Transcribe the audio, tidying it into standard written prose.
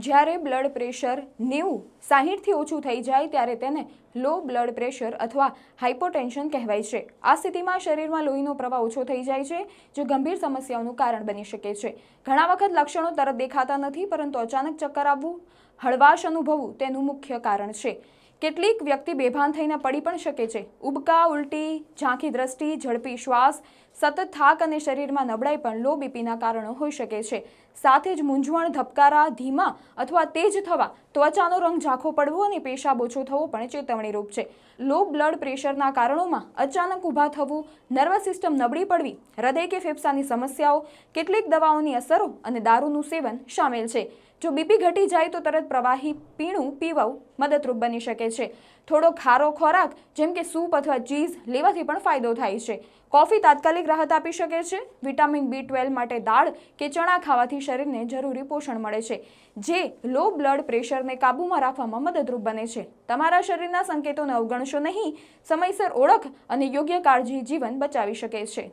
જ્યારે blood pressure 90-60થી ઓછું થઈ જાય ત્યારે તેને લો બ્લડ પ્રેશર અથવા હાઇપોટેન્શન કહેવાય છે। આ સ્થિતિમાં શરીરમાં લોહીનો પ્રવાહ ઓછો થઈ જાય છે, જે ગંભીર સમસ્યાઓનું કારણ બની શકે છે। ઘણા વખત લક્ષણો તરત દેખાતા નથી, પરંતુ અચાનક ચક્કર આવવું, હળવાશ અનુભવવું તેનું મુખ્ય કારણ છે। કેટલીક વ્યક્તિ બેભાન થઈને પડી પણ શકે છે। ઉબકા, ઉલટી, ઝાંખી દ્રષ્ટિ, ઝડપી શ્વાસ, સતત થાક અને શરીરમાં નબળાઈ પણ લો બીપીના કારણો હોઈ શકે છે। સાથે જ મૂંઝવણ, ધબકારા, ધીમા અથવા તેજ થવા, ત્વચાનો રંગ ઝાંખો પડવો અને પેશાબ ઓછો થવો પણ ચેતવણીરૂપ છે। લો બ્લડ પ્રેશરના કારણોમાં અચાનક ઊભા થવું, નર્વસ સિસ્ટમ નબળી પડવી, હૃદય કે ફેફસાની સમસ્યાઓ, કેટલીક દવાઓની અસરો અને દારૂનું સેવન શામેલ છે। જો બીપી ઘટી જાય તો તરત પ્રવાહી પીણું પીવું મદદરૂપ બની શકે છે। થોડો ખારો ખોરાક જેમ કે સૂપ અથવા ચીઝ લેવાથી પણ ફાયદો થાય છે। કોફી તાત્કાલિક રાહત આપી શકે છે। વિટામિન B12 માટે દાળ કે ચણા ખાવાથી શરીરને જરૂરી પોષણ મળે છે, જે લો બ્લડ પ્રેશરને કાબૂમાં રાખવામાં મદદરૂપ બને છે। તમારા શરીરના સંકેતોને અવગણશો નહીં। સમયસર ઓળખ અને યોગ્ય કાળજી જીવન બચાવી શકે છે।